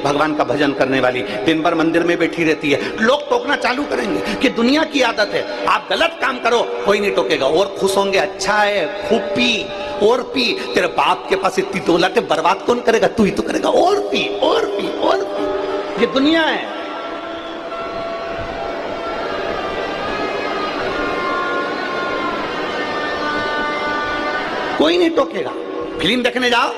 भगवान का भजन करने वाली दिन भर मंदिर में बैठी रहती है, लोग टोकना चालू करेंगे कि दुनिया की आदत है, आप गलत काम करो कोई नहीं टोकेगा, और खुश होंगे, अच्छा है खूब पी और पी, तेरे बाप के पास इतनी दौलत है, बर्बाद कौन करेगा, तू ही तो करेगा, और पी और पी और पी। ये दुनिया है। कोई नहीं टोकेगा। फिल्म देखने जाओ,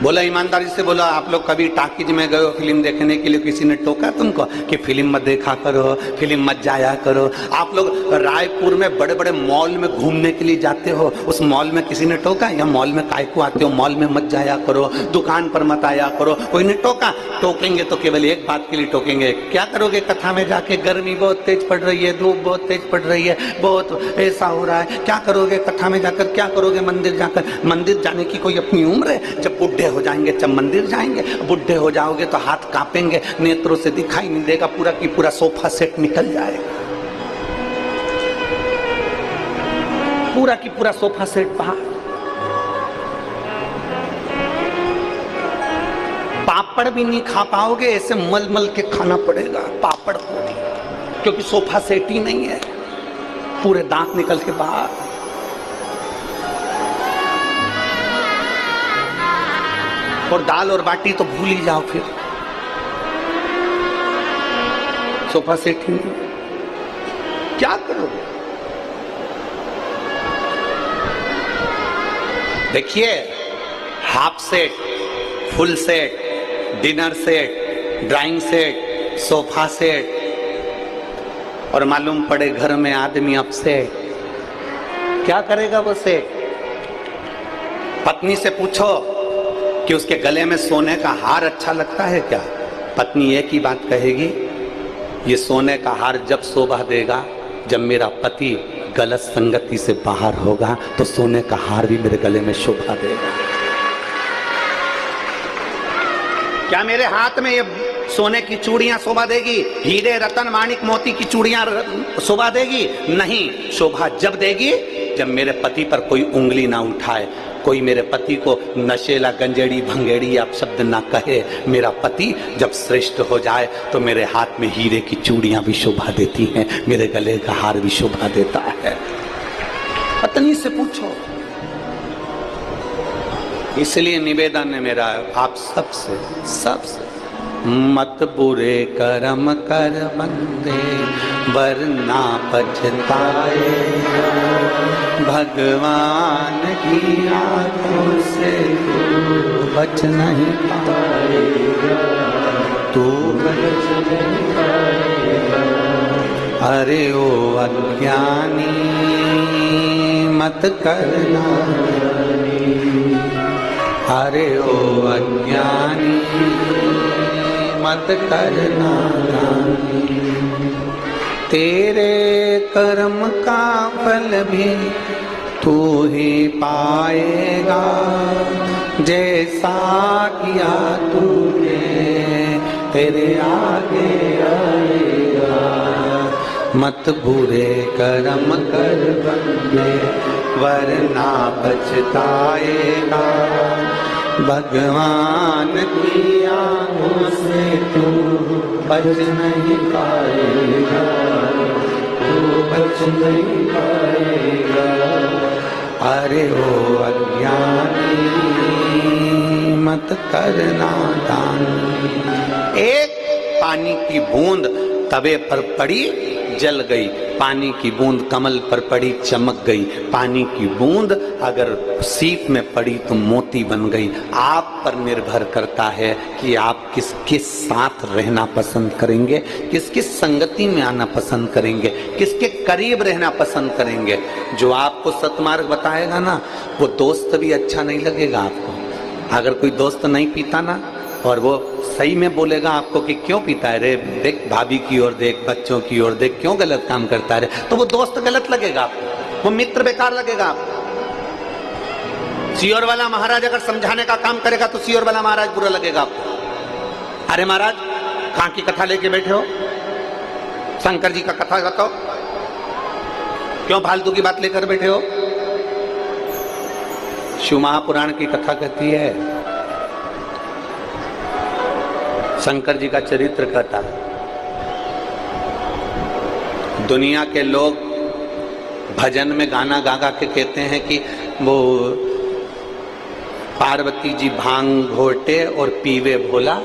बोला ईमानदारी से बोला, आप लोग कभी टाकीज में गए हो फिल्म देखने के लिए, किसी ने टोका तुमको कि फिल्म मत देखा करो, फिल्म मत जाया करो? आप लोग रायपुर में बड़े बड़े मॉल में घूमने के लिए जाते हो, उस मॉल में किसी ने टोका? या मॉल में काय को आते हो, मॉल में मत जाया करो, दुकान पर मत आया करो, कोई ने टोका? टोकेंगे तो केवल एक बात के लिए टोकेंगे, क्या करोगे कथा में जाके, गर्मी बहुत तेज पड़ रही है, धूप बहुत तेज पड़ रही है, बहुत ऐसा हो रहा है, क्या करोगे कथा में जाकर, क्या करोगे मंदिर जाकर? मंदिर जाने की कोई अपनी उम्र है? जब बुढ़े हो जाएंगे जब मंदिर जाएंगे, बुढ़े हो जाओगे तो हाथ कांपेंगे, नेत्रों से दिखाई नहीं देगा, पूरा की पूरा सोफा सेट निकल जाएगा, पूरा की पूरा सोफा सेट बाहर। पापड़ भी नहीं खा पाओगे, ऐसे मल मल के खाना पड़ेगा पापड़ पूरी, क्योंकि सोफा सेट ही नहीं है, पूरे दांत निकल के बाहर। और दाल और बाटी तो भूल ही जाओ, फिर सोफा सेट ही नहीं, क्या करोगे? देखिए, half set, full set, dinner set, drawing set, sofa set, और मालूम पड़े घर में आदमी अपसेट, क्या करेगा वो सेट? पत्नी से पूछो कि उसके गले में सोने का हार अच्छा लगता है क्या? पत्नी एक ही बात कहेगी, ये सोने का हार जब शोभा देगा जब मेरा पति गलत संगति से बाहर होगा, तो सोने का हार भी मेरे गले में शोभा देगा। क्या मेरे हाथ में ये सोने की चूड़ियां शोभा देगी, हीरे रतन माणिक मोती की चूड़ियां शोभा देगी? नहीं, शोभा जब देगी जब मेरे पति पर कोई उंगली ना उठाए, कोई मेरे पति को नशेला गंजेड़ी भंगेड़ी आप शब्द ना कहे। मेरा पति जब श्रेष्ठ हो जाए तो मेरे हाथ में हीरे की चूड़ियां भी शोभा देती हैं, मेरे गले का हार भी शोभा देता है। पत्नी से पूछो। इसलिए निवेदन है मेरा आप सबसे मत बुरे कर्म कर बंदे वरना पछताए, भगवान की आंखों से तू बच नहीं पाएगा, तू बच नहीं पाएगा। अरे ओ अज्ञानी मत करना, अरे ओ अज्ञानी मत करना, तेरे कर्म का फल भी तू ही पाएगा, जैसा किया तूने तेरे आगे आएगा। मत बुरे कर्म कर बंदे वरना पछताएगा, भगवान की आंखों से तू बच नहीं पाएगा, तू बच नहीं पाएगा। अरे ओ अज्ञानी मत करना दान। एक पानी की बूंद तवे पर पड़ी जल गई, पानी की बूंद कमल पर पड़ी चमक गई, पानी की बूंद अगर सीप में पड़ी तो मोती बन गई। आप पर निर्भर करता है कि आप किसके साथ रहना पसंद करेंगे, किसकी संगति में आना पसंद करेंगे, किसके करीब रहना पसंद करेंगे। जो आपको सतमार्ग बताएगा ना, वो दोस्त भी अच्छा नहीं लगेगा आपको। अगर कोई दोस्त नहीं पीता ना और वो सही में बोलेगा आपको कि क्यों पीता है रे, देख भाभी की ओर देख, बच्चों की ओर देख, क्यों गलत काम करता है रे, तो वो दोस्त गलत लगेगा आपको, वो मित्र बेकार लगेगा आपको। सियोर वाला महाराज अगर समझाने का काम करेगा तो सियोर वाला महाराज बुरा लगेगा आपको। अरे महाराज कहां की कथा लेके बैठे हो, शंकर जी का कथा बताओ, क्यों फालतू की बात लेकर बैठे हो। शिव महापुराण की कथा कहती है शंकर जी का चरित्र कहता है, दुनिया के लोग भजन में गाना गा गा के कहते हैं कि वो पार्वती जी भांग घोटे और पीवे भोला।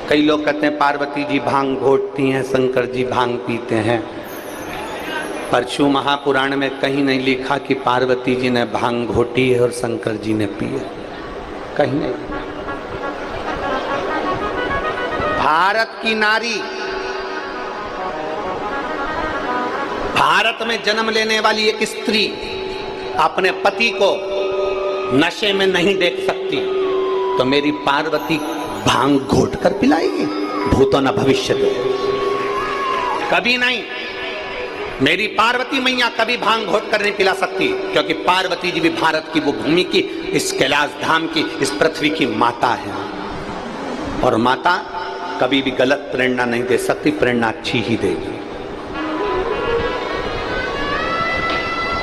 कई लोग कहते हैं पार्वती जी भांग घोटती हैं, शंकर जी भांग पीते हैं। पर शिव महापुराण में कहीं नहीं लिखा कि पार्वती जी ने भांग घोटी है और शंकर जी ने पी है, कहीं नहीं। भारत की नारी, भारत में जन्म लेने वाली एक स्त्री अपने पति को नशे में नहीं देख सकती, तो मेरी पार्वती भांग घोट कर पिलाएगी? भूतो न भविष्यति, कभी नहीं। मेरी पार्वती मैया कभी भांग घोट कर नहीं पिला सकती, क्योंकि पार्वती जी भी भारत की वो भूमि की, इस कैलाश धाम की, इस पृथ्वी की माता है। और माता कभी भी गलत प्रेरणा नहीं दे सकती, प्रेरणा अच्छी ही देगी,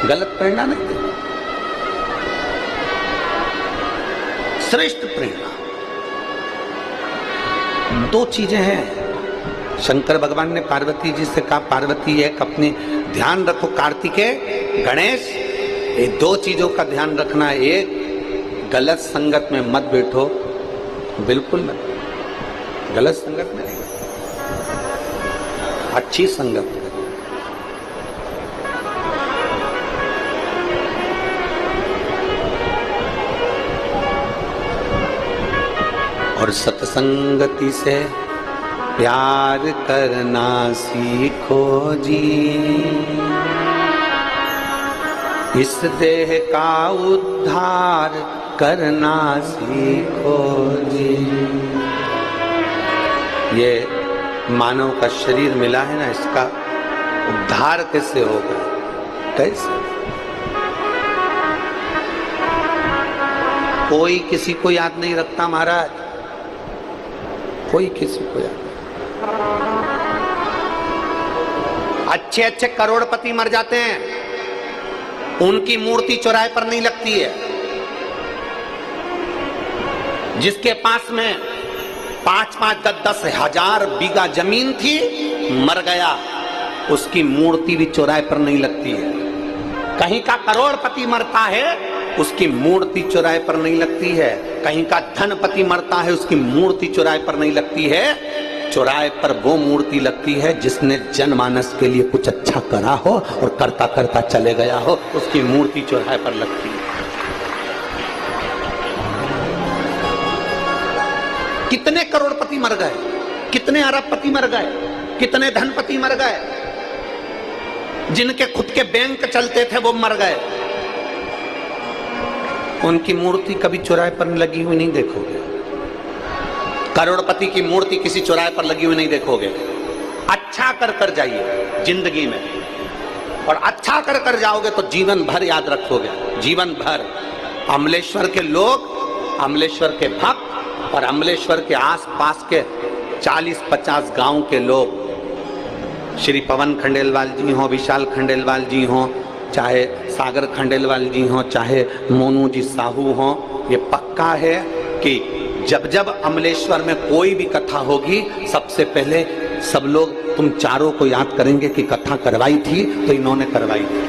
गलत प्रेरणा नहीं देगी, श्रेष्ठ प्रेरणा। दो चीजें हैं। शंकर भगवान ने पार्वती जी से कहा, पार्वती एक अपने ध्यान रखो, कार्तिकेय गणेश, ये दो चीजों का ध्यान रखना। एक, गलत संगत में मत बैठो, बिल्कुल मत, गलत संगत में, अच्छी संगत में। और सत्संगति से प्यार करना सीखो जी, इस देह का उद्धार करना सीखो जी। ये मानव का शरीर मिला है ना, इसका उद्धार कैसे होगा? कैसे? कोई किसी को याद नहीं रखता महाराज, कोई किसी को याद। अच्छे अच्छे करोड़पति मर जाते हैं, उनकी मूर्ति चौराहे पर नहीं लगती है। जिसके पास में 5-5, 10-10 हजार बीघा जमीन थी, मर गया, उसकी मूर्ति भी चौराहे पर नहीं लगती है। कहीं का करोड़पति मरता है, उसकी मूर्ति चौराहे पर नहीं लगती है। कहीं का धनपति मरता है, उसकी मूर्ति चौराहे पर नहीं लगती है। चौराहे पर वो मूर्ति लगती है जिसने जनमानस के लिए कुछ अच्छा करा हो और करता करता चले गया हो, उसकी मूर्ति चौराहे पर लगती है। कितने करोड़पति मर गए, कितने अरबपति मर गए, कितने धनपति मर गए, जिनके खुद के बैंक चलते थे वो मर गए। उनकी मूर्ति कभी चौराहे पर लगी हुई नहीं देखोगे। करोड़पति की मूर्ति किसी चौराहे पर लगी हुई नहीं देखोगे। अच्छा कर कर जाइए जिंदगी में, और अच्छा कर कर जाओगे तो जीवन भर याद रखोगे, जीवन भर। अमलेश्वर के लोग, अमलेश्वर के भक्त और अमलेश्वर के आसपास के 40-50 गांव के लोग, श्री पवन खंडेलवाल जी हों, विशाल खंडेलवाल जी हों, चाहे सागर खंडेलवाल जी हों, चाहे मोनू जी साहू हों, ये पक्का है कि जब जब अमलेश्वर में कोई भी कथा होगी, सबसे पहले सब लोग तुम चारों को याद करेंगे कि कथा करवाई थी तो इन्होंने करवाई थी।